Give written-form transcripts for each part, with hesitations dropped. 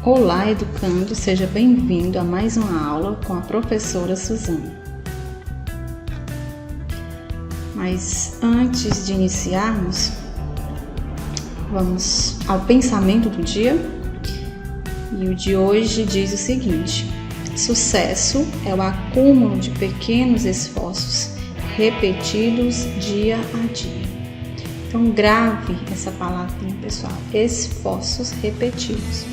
Olá, educando, seja bem-vindo a mais uma aula com a professora Suzana. Mas antes de iniciarmos, vamos ao pensamento do dia. E o de hoje diz o seguinte: sucesso é o acúmulo de pequenos esforços repetidos dia a dia. Então grave essa palavrinha, pessoal, esforços repetidos.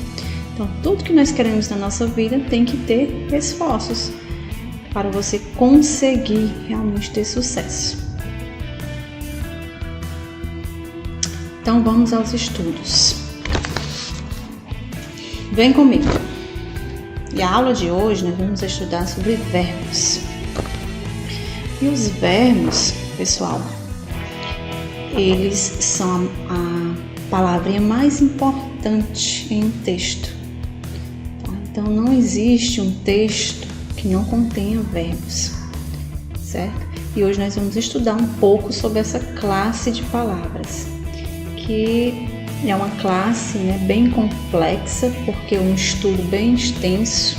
Então tudo que nós queremos na nossa vida tem que ter esforços para você conseguir realmente ter sucesso. Então vamos aos estudos. Vem comigo. E a aula de hoje nós vamos estudar sobre verbos. E os verbos, pessoal, eles são a palavrinha mais importante em um texto. Tá? Então não existe um texto que não contenha verbos, certo? E hoje nós vamos estudar um pouco sobre essa classe de palavras, que é uma classe, bem complexa, porque é um estudo bem extenso.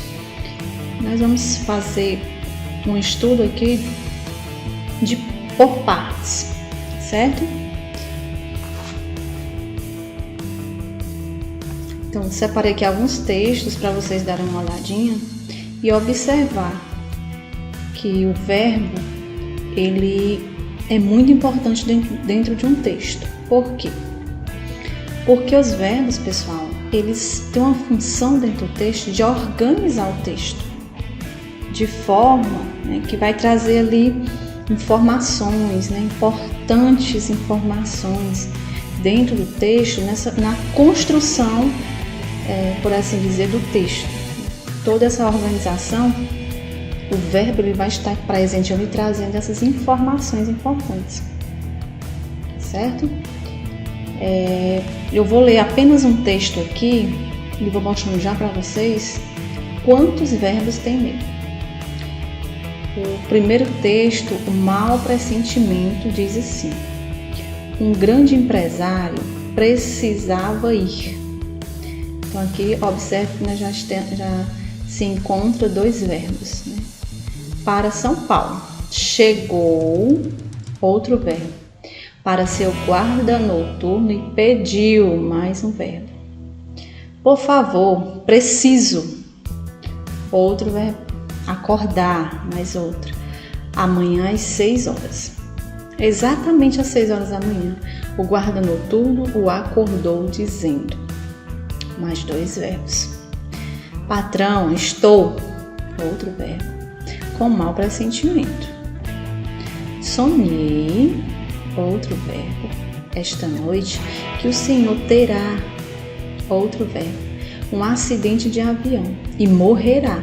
Nós vamos fazer um estudo aqui por partes, certo? Então, separei aqui alguns textos para vocês darem uma olhadinha e observar que o verbo, ele é muito importante dentro de um texto. Por quê? Porque os verbos, pessoal, eles têm uma função dentro do texto de organizar o texto, de forma que vai trazer ali informações, importantes informações dentro do texto, na construção, por assim dizer, do texto. Toda essa organização, o verbo ele vai estar presente ali trazendo essas informações importantes, certo? Eu vou ler apenas um texto aqui e vou mostrando já para vocês quantos verbos tem nele. O primeiro texto, o mau pressentimento, diz assim: um grande empresário precisava ir. Então aqui observe que já se encontra dois verbos, Para São Paulo, chegou, outro verbo. Para seu guarda noturno e pediu, mais um verbo. Por favor, preciso, outro verbo. Acordar, mais outro. Amanhã às 6 horas. Exatamente às 6 horas da manhã, o guarda noturno o acordou dizendo, mais dois verbos. Patrão, estou, outro verbo, com mau pressentimento. Sonhei, outro verbo, esta noite que o Senhor terá, outro verbo, um acidente de avião e morrerá,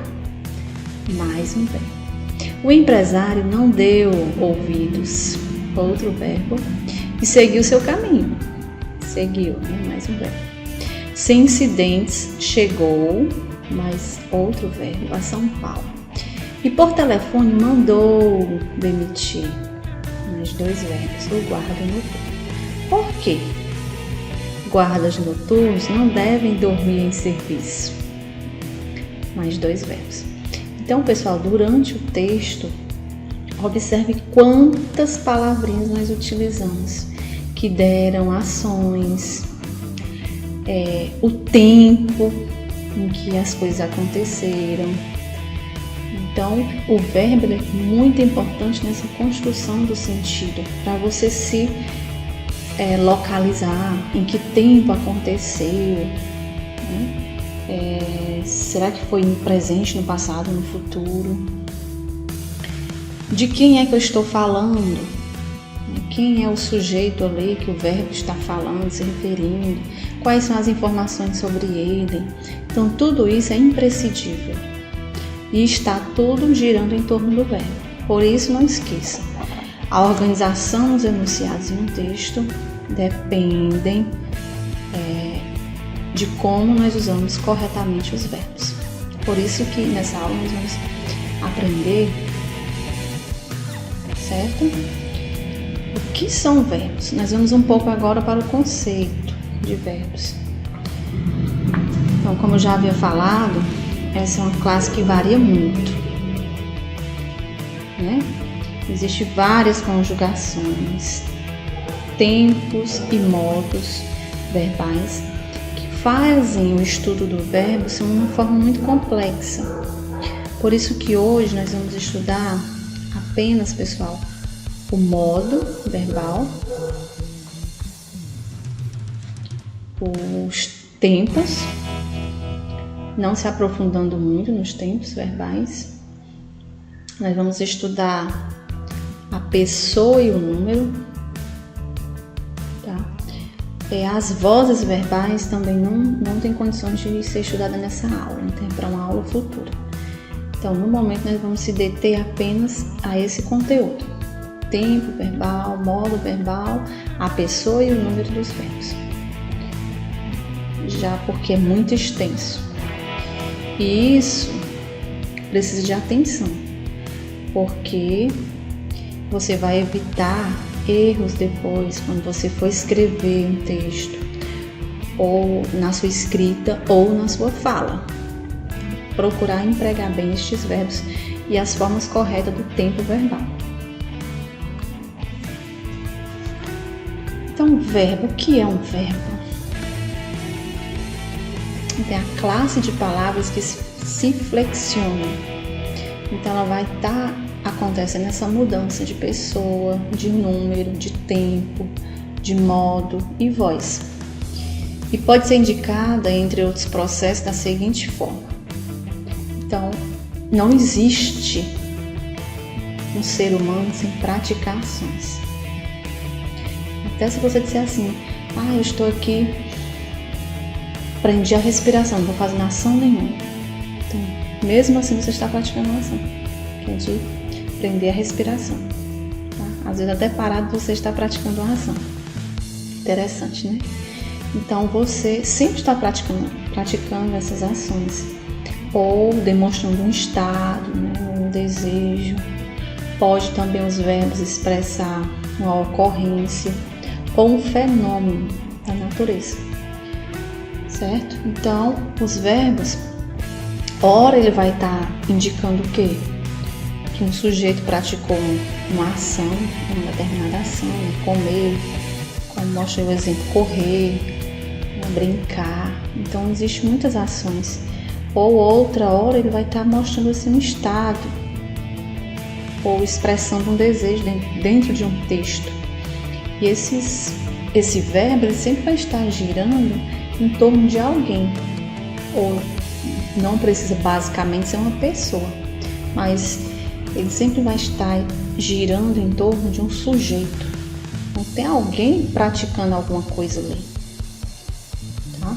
mais um verbo. O empresário não deu ouvidos, outro verbo, e seguiu seu caminho, seguiu, mais um verbo. Sem incidentes, chegou, mais outro verbo, a São Paulo. E por telefone mandou demitir, mais dois verbos, o guarda noturno. Por quê? Guardas noturnos não devem dormir em serviço, mais dois verbos. Então, pessoal, durante o texto, observe quantas palavrinhas nós utilizamos, que deram ações, o tempo em que as coisas aconteceram. Então, o verbo é muito importante nessa construção do sentido, para você se localizar, em que tempo aconteceu, será que foi no presente, no passado, no futuro? De quem é que eu estou falando? Quem é o sujeito ali que o verbo está falando, se referindo? Quais são as informações sobre ele? Então, tudo isso é imprescindível. E está tudo girando em torno do verbo. Por isso, não esqueça, a organização dos enunciados em um texto dependem de como nós usamos corretamente os verbos. Por isso que nessa aula nós vamos aprender, certo? O que são verbos? Nós vamos um pouco agora para o conceito de verbos. Então, Então, como eu já havia falado, essa é uma classe que varia muito, né? Existem várias conjugações, tempos e modos verbais que fazem o estudo do verbo ser uma forma muito complexa. Por isso que hoje nós vamos estudar apenas, pessoal, o modo verbal, os tempos, não se aprofundando muito nos tempos verbais. Nós vamos estudar a pessoa e o número, tá? As vozes verbais também não tem condições de ser estudada nessa aula, então é para uma aula futura. Então, no momento, nós vamos se deter apenas a esse conteúdo: tempo verbal, modo verbal, a pessoa e o número dos verbos, já porque é muito extenso. E isso precisa de atenção, porque você vai evitar erros depois quando você for escrever um texto, ou na sua escrita ou na sua fala. Procurar empregar bem estes verbos e as formas corretas do tempo verbal. Então, verbo, o que é um verbo? Tem a classe de palavras que se flexionam. Então, ela vai estar acontecendo essa mudança de pessoa, de número, de tempo, de modo e voz. E pode ser indicada, entre outros processos, da seguinte forma. Então, não existe um ser humano sem praticar ações. Até se você disser assim: eu estou aqui, prendi a respiração, não vou fazer ação nenhuma. Então, mesmo assim, você está praticando uma ação, que é de prender a respiração. Tá? Às vezes, até parado, você está praticando uma ação. Interessante, né? Então, você sempre está praticando essas ações, ou demonstrando um estado, né, um desejo. Pode também os verbos expressar uma ocorrência ou um fenômeno da natureza, certo? Então, os verbos, ora ele vai estar indicando o quê? Que um sujeito praticou uma ação, uma determinada ação, comer, como mostra o exemplo, correr, brincar. Então, existem muitas ações. Ou outra hora ele vai estar mostrando assim um estado ou expressando um desejo dentro de um texto. E esse verbo ele sempre vai estar girando em torno de alguém, ou não precisa basicamente ser uma pessoa, mas ele sempre vai estar girando em torno de um sujeito. Então tem alguém praticando alguma coisa ali, tá?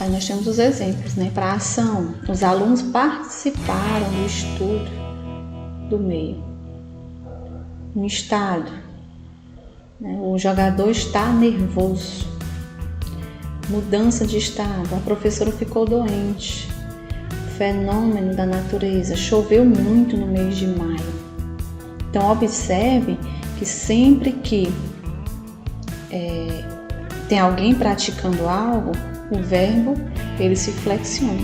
Aí nós temos os exemplos, né? Para a ação, os alunos participaram do estudo do meio. No estado, né? O jogador está nervoso. Mudança de estado, a professora ficou doente. Fenômeno da natureza, choveu muito no mês de maio. Então observe que sempre que tem alguém praticando algo, o verbo ele se flexiona.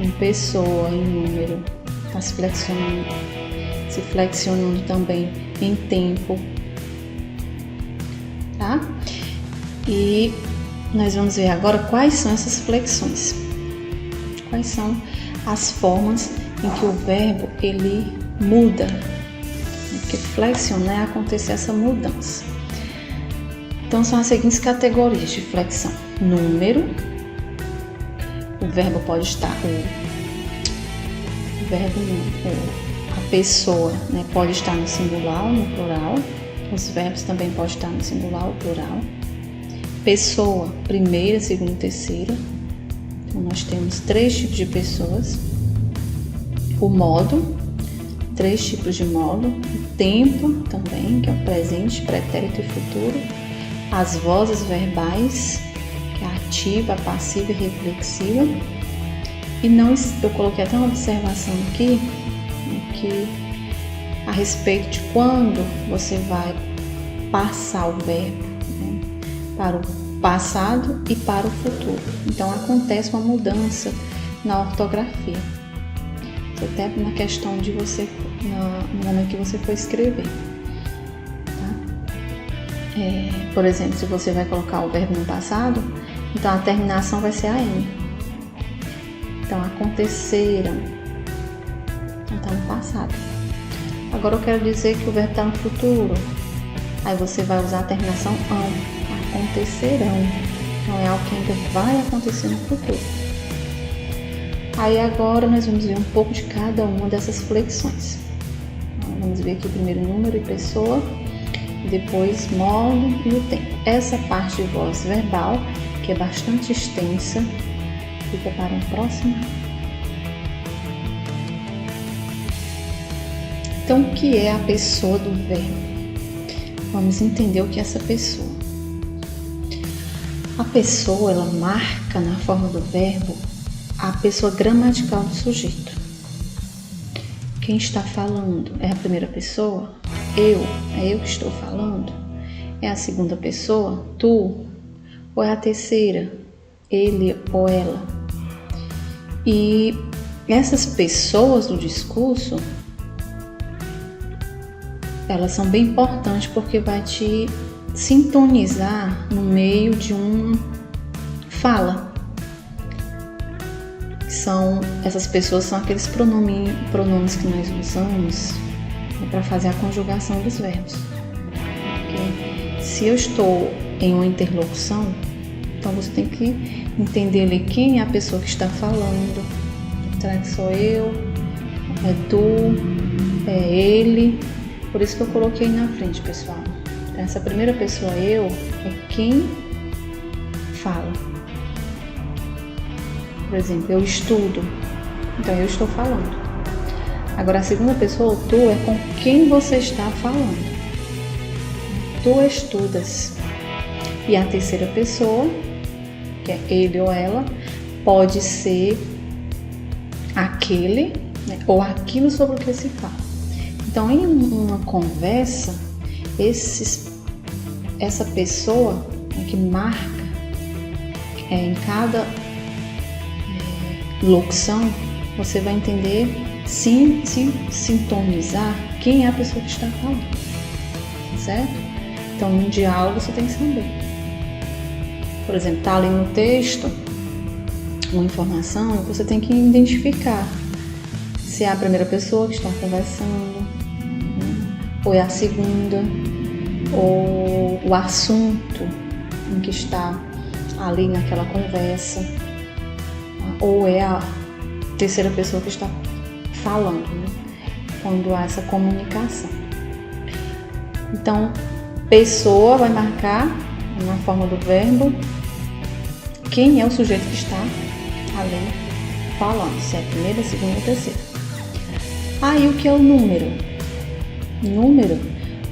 Em pessoa, em número, está se flexionando também em tempo, tá? E nós vamos ver agora quais são essas flexões. Quais são as formas em que o verbo ele muda, porque flexionar é acontecer essa mudança. Então são as seguintes categorias de flexão: número, o verbo pode estar a pessoa, né, pode estar no singular ou no plural. Os verbos também podem estar no singular ou plural. Pessoa, primeira, segunda e terceira. Então nós temos 3 tipos de pessoas. O modo, 3 tipos de modo. O tempo também, que é o presente, pretérito e futuro. As vozes verbais, que é a ativa, a passiva e reflexiva. E não, eu coloquei até uma observação aqui, que a respeito de quando você vai passar o verbo, né, para o passado e para o futuro. Então acontece uma mudança na ortografia, até na questão de você, no momento que você for escrever. Tá? Por exemplo, se você vai colocar o verbo no passado, então a terminação vai ser AM. Então aconteceram, então está no passado. Agora eu quero dizer que o verbo está no futuro, aí você vai usar a terminação AM, acontecerão. Então é algo que ainda vai acontecer no futuro. Aí agora nós vamos ver um pouco de cada uma dessas flexões. Então, vamos ver aqui primeiro número e pessoa, depois modo e o tempo. Essa parte de voz verbal, que é bastante extensa, fica para um próximo. Então, o que é a pessoa do verbo? Vamos entender o que é essa pessoa. A pessoa, ela marca na forma do verbo a pessoa gramatical do sujeito. Quem está falando é a primeira pessoa? É eu que estou falando? É a segunda pessoa? Tu? Ou é a terceira? Ele ou ela? E essas pessoas do discurso, elas são bem importantes porque vai te sintonizar no meio de uma fala. Essas pessoas são aqueles pronomes que nós usamos para fazer a conjugação dos verbos. Porque se eu estou em uma interlocução, então você tem que entender ali quem é a pessoa que está falando. Será que sou eu? É tu? É ele? Por isso que eu coloquei na frente, pessoal. Então, essa primeira pessoa, eu, é quem fala. Por exemplo, eu estudo. Então, eu estou falando. Agora, a segunda pessoa, tu, é com quem você está falando. Tu estudas. E a terceira pessoa, que é ele ou ela, pode ser aquele, né, ou aquilo sobre o que se fala. Então, em uma conversa, essa pessoa que marca em cada locução, você vai entender, sim, sintonizar quem é a pessoa que está falando, certo? Então, no diálogo, você tem que saber. Por exemplo, está ali no texto uma informação, você tem que identificar se é a primeira pessoa que está conversando, ou é a segunda, ou o assunto em que está ali naquela conversa, ou é a terceira pessoa que está falando, né? Quando há essa comunicação. Então, pessoa vai marcar na forma do verbo quem é o sujeito que está ali falando, se é a primeira, a segunda ou a terceira. Aí o que é o número? Número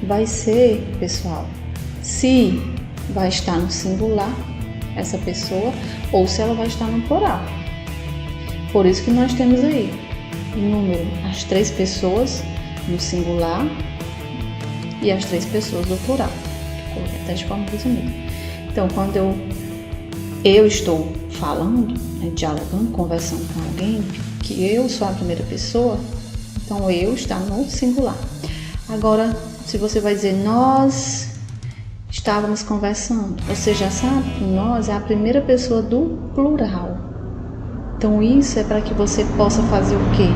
vai ser, pessoal, se vai estar no singular essa pessoa ou se ela vai estar no plural. Por isso que nós temos aí número, as 3 pessoas no singular e as 3 pessoas no plural. Coloquei até de forma resumida. Então, quando eu estou falando, né, dialogando, conversando com alguém, que eu sou a primeira pessoa, então eu está no singular. Agora, se você vai dizer nós estávamos conversando, você já sabe que nós é a primeira pessoa do plural. Então isso é para que você possa fazer o quê?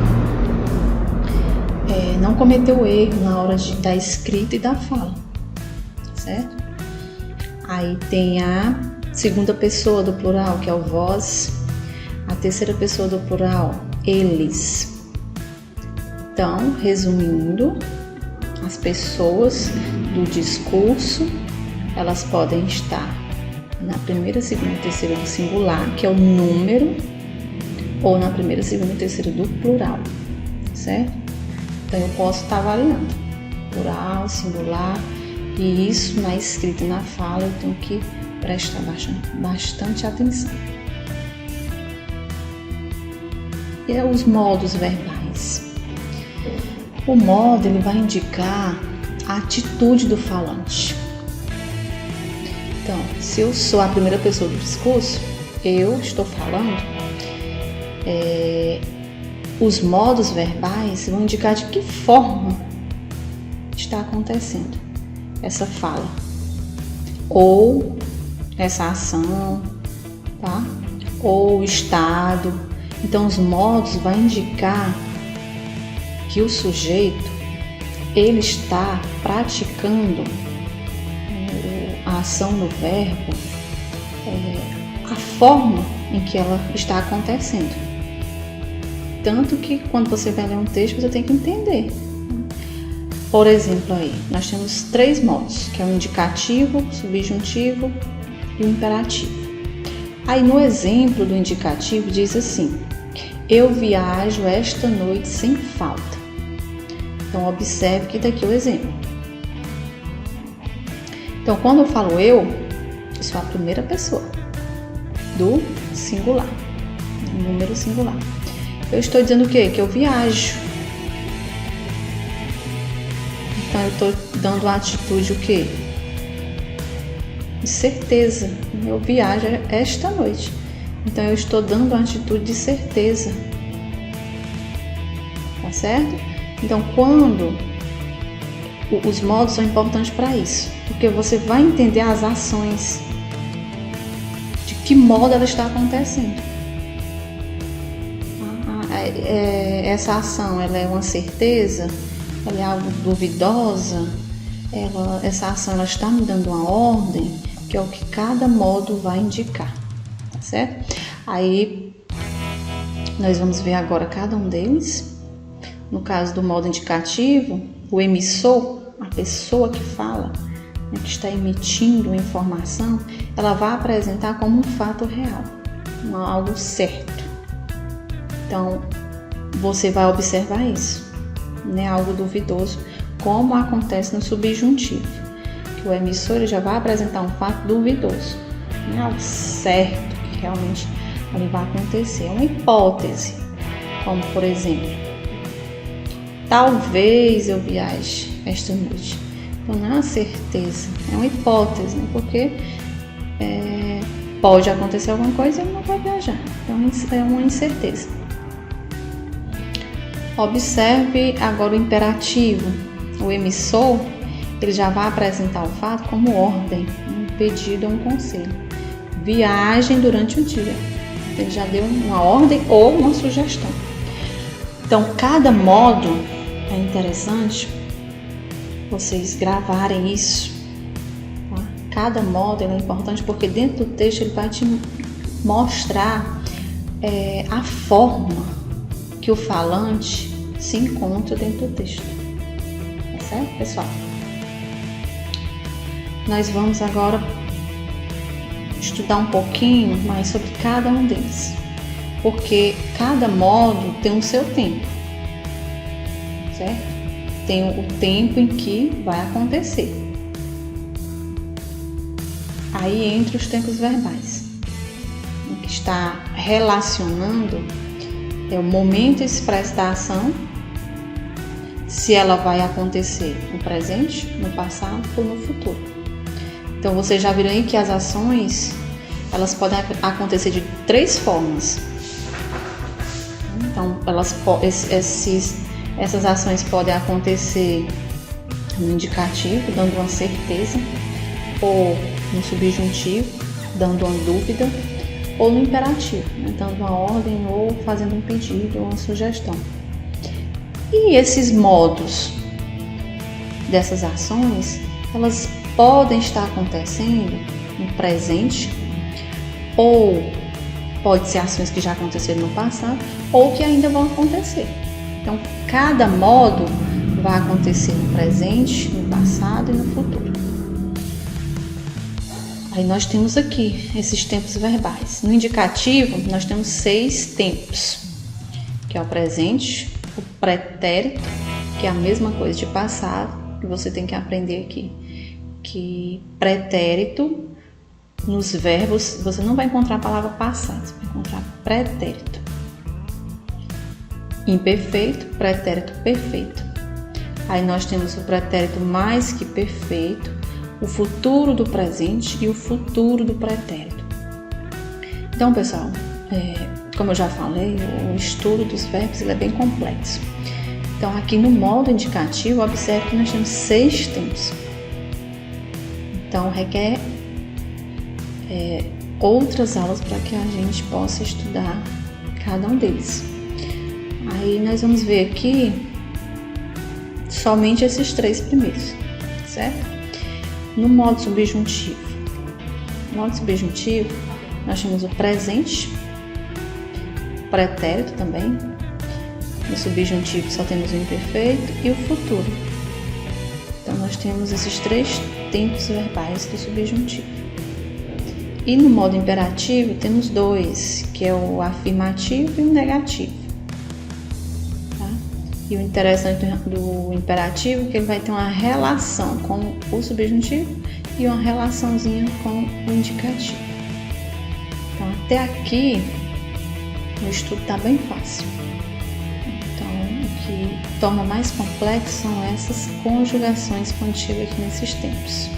Não cometer o erro na hora da escrita e da fala, certo? Aí tem a segunda pessoa do plural, que é o vós, a terceira pessoa do plural, eles. Então, resumindo, as pessoas do discurso, elas podem estar na primeira, segunda e terceira do singular, que é o número, ou na primeira, segunda e terceira do plural, certo? Então, eu posso estar variando, plural, singular, e isso na escrita e na fala eu tenho que prestar bastante atenção. E os modos verbais. O modo, ele vai indicar a atitude do falante. Então, se eu sou a primeira pessoa do discurso, eu estou falando, os modos verbais vão indicar de que forma está acontecendo essa fala ou essa ação, tá? Ou estado. Então, os modos vão indicar que o sujeito ele está praticando a ação do verbo, a forma em que ela está acontecendo. Tanto que quando você vai ler um texto, você tem que entender. Por exemplo, aí, nós temos 3 modos, que é o indicativo, o subjuntivo e o imperativo. Aí no exemplo do indicativo diz assim: eu viajo esta noite sem falta. Então observe que daqui é o exemplo. Então quando eu falo eu sou a primeira pessoa do singular, do número singular. Eu estou dizendo o quê? Que eu viajo. Então eu estou dando a atitude o quê? De certeza. Eu viajo esta noite. Então eu estou dando uma atitude de certeza. Tá certo? Então quando os modos são importantes para isso, porque você vai entender as ações, de que modo ela está acontecendo. Essa ação ela é uma certeza, ela é algo duvidosa, essa ação ela está me dando uma ordem, que é o que cada modo vai indicar, tá certo? Aí nós vamos ver agora cada um deles. No caso do modo indicativo, o emissor, a pessoa que fala, que está emitindo informação, ela vai apresentar como um fato real, algo certo. Então, você vai observar isso, né? Algo duvidoso, como acontece no subjuntivo, que o emissor ele já vai apresentar um fato duvidoso, né? Algo certo que realmente ali vai acontecer, é uma hipótese, como por exemplo, talvez eu viaje esta noite. Então não é uma certeza, é uma hipótese, né? Porque pode acontecer alguma coisa e ele não vai viajar, então é uma incerteza. Observe agora o imperativo. O emissor ele já vai apresentar o fato como ordem, um pedido ou um conselho. Viagem durante o dia. Ele já deu uma ordem ou uma sugestão. Então, cada modo é interessante vocês gravarem isso. Tá? Cada modo é importante porque dentro do texto ele vai te mostrar a forma que o falante se encontra dentro do texto. Tá certo, pessoal? Nós vamos agora estudar um pouquinho mais sobre cada um deles, porque cada modo tem o seu tempo, certo? Tem o tempo em que vai acontecer. Aí entra os tempos verbais, que está relacionando o momento expresso da ação, se ela vai acontecer no presente, no passado ou no futuro. Então vocês já viram aí que as ações elas podem acontecer de 3 formas. Então essas ações podem acontecer no indicativo, dando uma certeza, ou no subjuntivo, dando uma dúvida, ou no imperativo, né, dando uma ordem ou fazendo um pedido ou uma sugestão. E esses modos dessas ações, elas podem estar acontecendo no presente, ou pode ser ações que já aconteceram no passado, ou que ainda vão acontecer. Então, cada modo vai acontecer no presente, no passado e no futuro. Aí nós temos aqui esses tempos verbais. No indicativo, nós temos 6 tempos, que é o presente, o pretérito, que é a mesma coisa de passado, que você tem que aprender aqui, que pretérito, nos verbos, você não vai encontrar a palavra passado, você vai encontrar pretérito. Imperfeito, pretérito perfeito. Aí nós temos o pretérito mais que perfeito, o futuro do presente e o futuro do pretérito. Então, pessoal, como eu já falei, o estudo dos verbos ele é bem complexo. Então, aqui no modo indicativo, observe que nós temos 6 tempos. Então, requer outras aulas para que a gente possa estudar cada um deles. Aí nós vamos ver aqui somente esses 3 primeiros, certo? No modo subjuntivo. No modo subjuntivo, nós temos o presente, o pretérito também. No subjuntivo só temos o imperfeito e o futuro. Então, nós temos esses 3 tempos verbais do subjuntivo. E no modo imperativo, temos 2, que é o afirmativo e o negativo. Tá? E o interessante do imperativo é que ele vai ter uma relação com o subjuntivo e uma relaçãozinha com o indicativo. Então, até aqui, o estudo está bem fácil. O que torna mais complexo são essas conjugações quando chega aqui nesses tempos.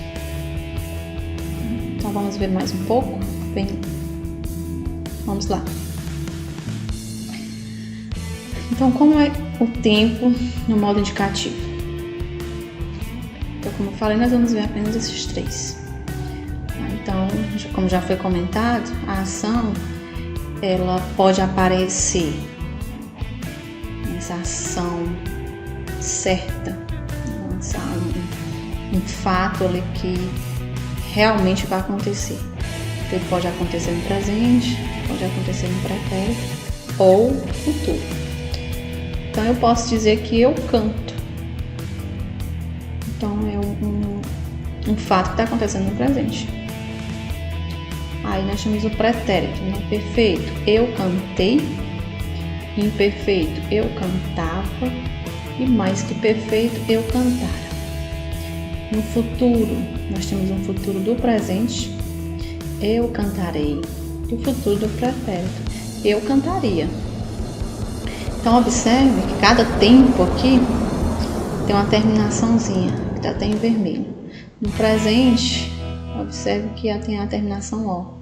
Então vamos ver mais um pouco? Bem, vamos lá. Então, como é o tempo no modo indicativo? Então, como eu falei, nós vamos ver apenas esses 3. Então, como já foi comentado, a ação ela pode aparecer essa ação certa, um fato ali que realmente vai acontecer. Então, ele pode acontecer no presente, pode acontecer no pretérito ou futuro. Então eu posso dizer que eu canto. Então é um fato que está acontecendo no presente. Aí nós temos o pretérito, né? Perfeito, eu cantei. Imperfeito, eu cantava. E mais que perfeito, eu cantara. No futuro, nós temos um futuro do presente, eu cantarei. E o futuro do pretérito, eu cantaria. Então, observe que cada tempo aqui tem uma terminaçãozinha, que está até em vermelho. No presente, observe que tem a terminação O.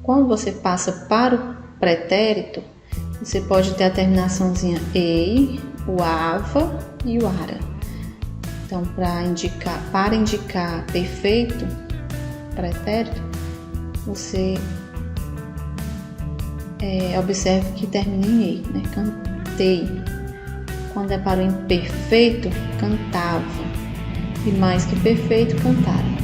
Quando você passa para o pretérito, você pode ter a terminaçãozinha EI, o AVA e o ARA. Então, para indicar perfeito, pretérito, você observe que termina em EI, né? Cantei. Quando é para o imperfeito, cantava. E mais que perfeito, cantaram.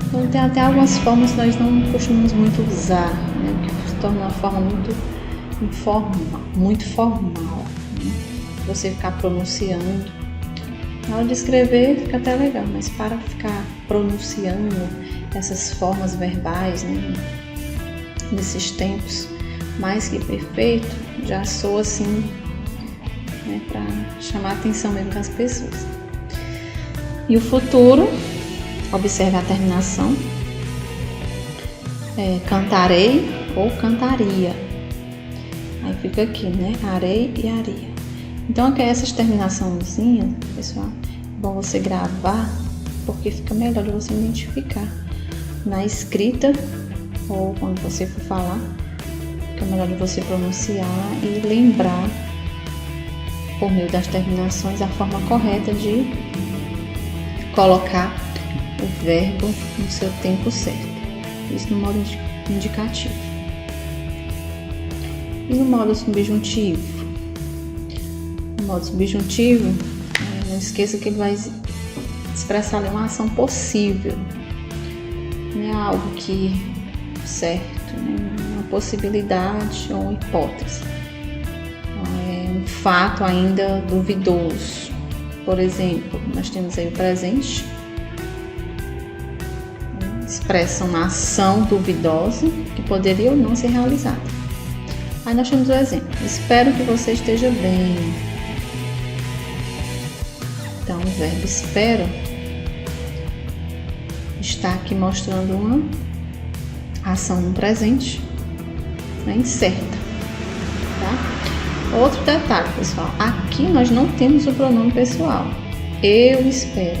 Então, tem até algumas formas que nós não costumamos muito usar, né? Que se torna uma forma muito formal, né? Você ficar pronunciando. Na hora de escrever fica até legal, mas para ficar pronunciando essas formas verbais, né? Nesses tempos, mais que perfeito, já soa assim, né? Para chamar a atenção mesmo das pessoas. E o futuro, observe a terminação, cantarei ou cantaria. Aí fica aqui, né? Arei e aria. Então, aqui essas terminaçãozinhas, pessoal, é bom você gravar, porque fica melhor de você identificar. Na escrita, ou quando você for falar, fica melhor de você pronunciar e lembrar, por meio das terminações, a forma correta de colocar o verbo no seu tempo certo. Isso no modo indicativo. E no modo subjuntivo? No modo subjuntivo, não esqueça que ele vai expressar ali uma ação possível. Não é algo que certo, né? Uma possibilidade ou uma hipótese. É um fato ainda duvidoso. Por exemplo, nós temos aí o presente, expressa uma ação duvidosa que poderia ou não ser realizada. Aí nós temos o exemplo: espero que você esteja bem. Então, o verbo espero está aqui mostrando uma ação no presente, né, incerta, tá? Outro detalhe, pessoal, aqui nós não temos o pronome pessoal. Eu espero.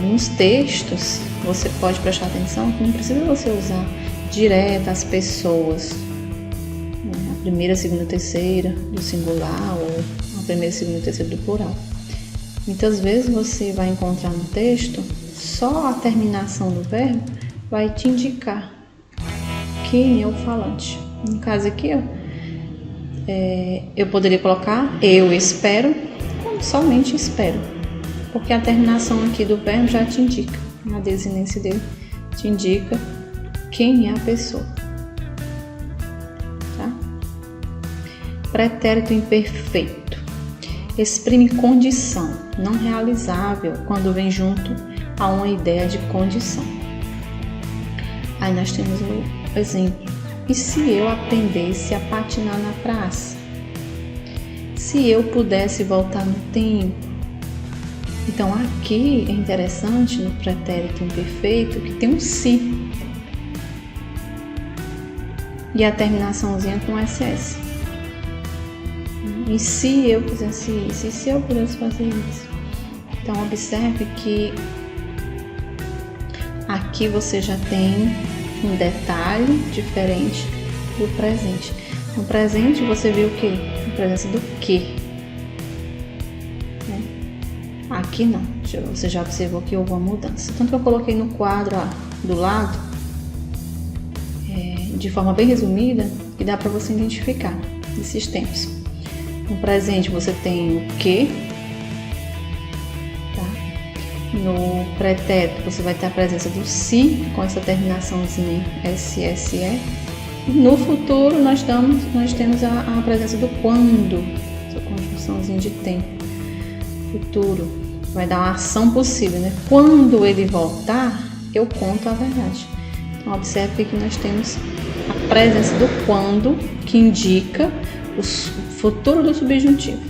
nos textos, você pode prestar atenção que não precisa você usar direto as pessoas, né? A primeira, segunda, terceira do singular ou a primeira, segunda, terceira do plural. Muitas vezes você vai encontrar no texto só a terminação do verbo vai te indicar quem é o falante. No caso aqui, eu poderia colocar eu espero como somente espero, porque a terminação aqui do verbo já te indica, a desinência dele te indica quem é a pessoa, tá? Pretérito imperfeito exprime condição não realizável quando vem junto a uma ideia de condição. Aí nós temos o exemplo: e se eu aprendesse a patinar na praça? Se eu pudesse voltar no tempo? Então aqui é interessante no pretérito imperfeito que tem um se e a terminaçãozinha com SS. E se eu fizesse isso? E se eu pudesse fazer isso? Então observe que aqui você já tem um detalhe diferente do presente. No presente você viu o quê? A presença do que. Né? Aqui não. Você já observou que houve uma mudança. Tanto que eu coloquei no quadro do lado, de forma bem resumida, que dá para você identificar esses tempos. No presente você tem o que. No pretérito você vai ter a presença do se, com essa terminaçãozinha SSE. No futuro nós temos a presença do quando, essa conjunçãozinha de tempo. Futuro vai dar uma ação possível, né? Quando ele voltar, eu conto a verdade. Então observe que nós temos a presença do quando, que indica o futuro do subjuntivo.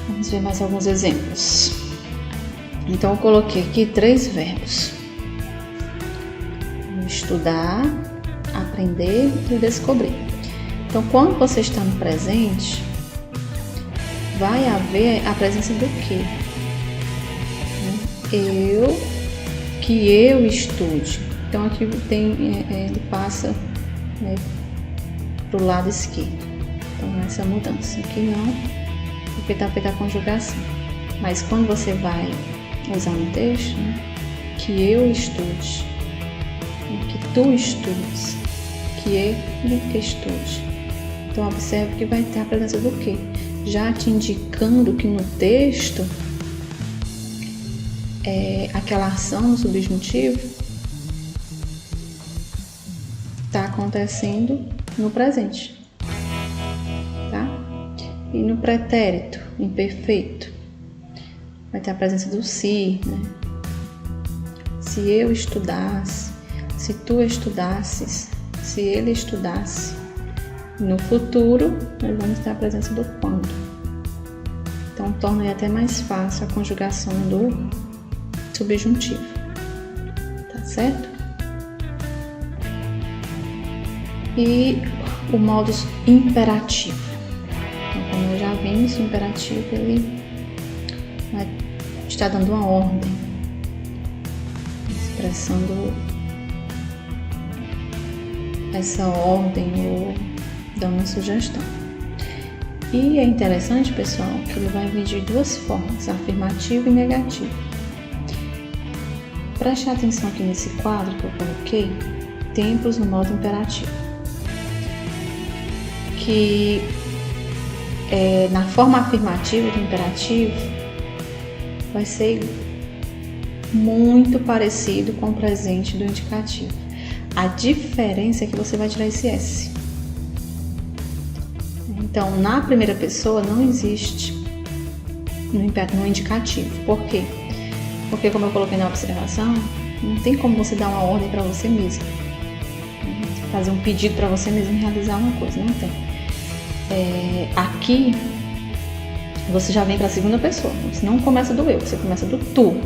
Vamos ver mais alguns exemplos. Então eu coloquei aqui 3 verbos: estudar, aprender e descobrir. Então quando você está no presente, vai haver a presença do que? Que eu estude. Então aqui ele passa, né, para o lado esquerdo. Então essa mudança aqui não, porque está feita a conjugação. Mas quando você vai usar no texto, né, que eu estude, que tu estudes, que ele estude. Então observe que vai ter a presença do que, já te indicando que no texto aquela ação no subjuntivo está acontecendo no presente, tá? E no pretérito imperfeito vai ter a presença do se, né? Se eu estudasse, se tu estudasses, se ele estudasse. No futuro, nós vamos ter a presença do quando. Então, torna até mais fácil a conjugação do subjuntivo. Tá certo? E o modus imperativo. Então, como eu já vimos, o imperativo ele está dando uma ordem, expressando essa ordem ou dando uma sugestão. E é interessante, pessoal, que ele vai vir de 2 formas, afirmativo e negativo. Preste atenção aqui nesse quadro que eu coloquei, tempos no modo imperativo, que na forma afirmativa do imperativo vai ser muito parecido com o presente do indicativo. A diferença é que você vai tirar esse S. Então, na primeira pessoa não existe no indicativo. Por quê? Porque, como eu coloquei na observação, não tem como você dar uma ordem para você mesmo, fazer um pedido para você mesmo realizar uma coisa, não tem. Aqui, você já vem para a segunda pessoa, você não começa do eu, você começa do tu.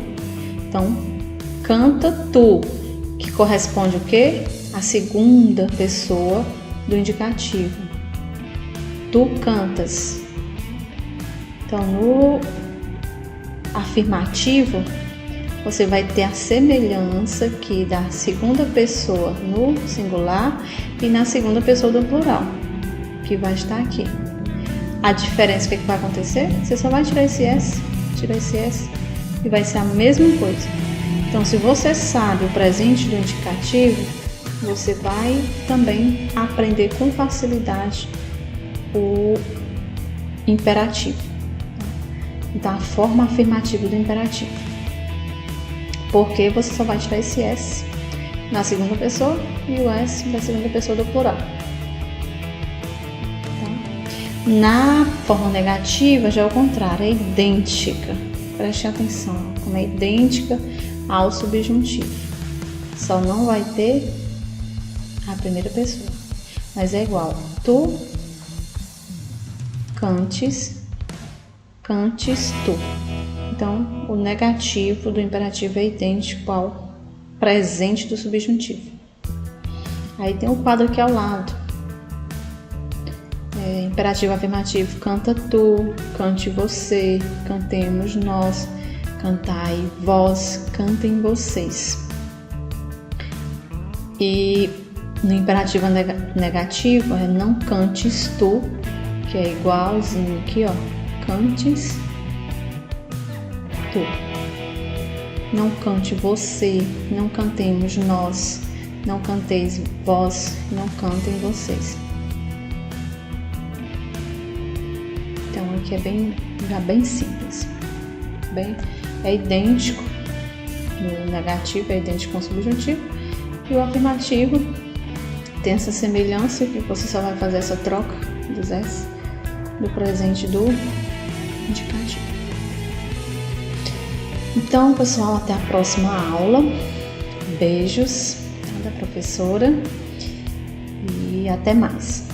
Então, canta tu, que corresponde o quê? A segunda pessoa do indicativo. Tu cantas. Então, afirmativo, você vai ter a semelhança aqui da segunda pessoa no singular e na segunda pessoa do plural, que vai estar aqui. A diferença, o que vai acontecer? Você só vai tirar esse S e vai ser a mesma coisa. Então, se você sabe o presente do indicativo, você vai também aprender com facilidade o imperativo, então a forma afirmativa do imperativo, porque você só vai tirar esse S na segunda pessoa e o S da segunda pessoa do plural. Tá? Na forma negativa já é o contrário, é idêntica. Preste atenção, como é idêntica ao subjuntivo. Só não vai ter a primeira pessoa, mas é igual. Tu cantes tu. Então, o negativo do imperativo é idêntico ao presente do subjuntivo. Aí tem um quadro aqui ao lado. Imperativo afirmativo, canta tu, cante você, cantemos nós, cantai vós, cantem vocês. E no imperativo negativo é não cantes tu, que é igualzinho aqui, ó, cantes tu. Não cante você, não cantemos nós, não canteis vós, não cantem vocês. Então aqui é já bem simples. É idêntico no negativo, é idêntico com o subjuntivo, e o afirmativo tem essa semelhança que você só vai fazer essa troca dos S do presente do indicativo. Então, pessoal, até a próxima aula. Beijos da professora e até mais.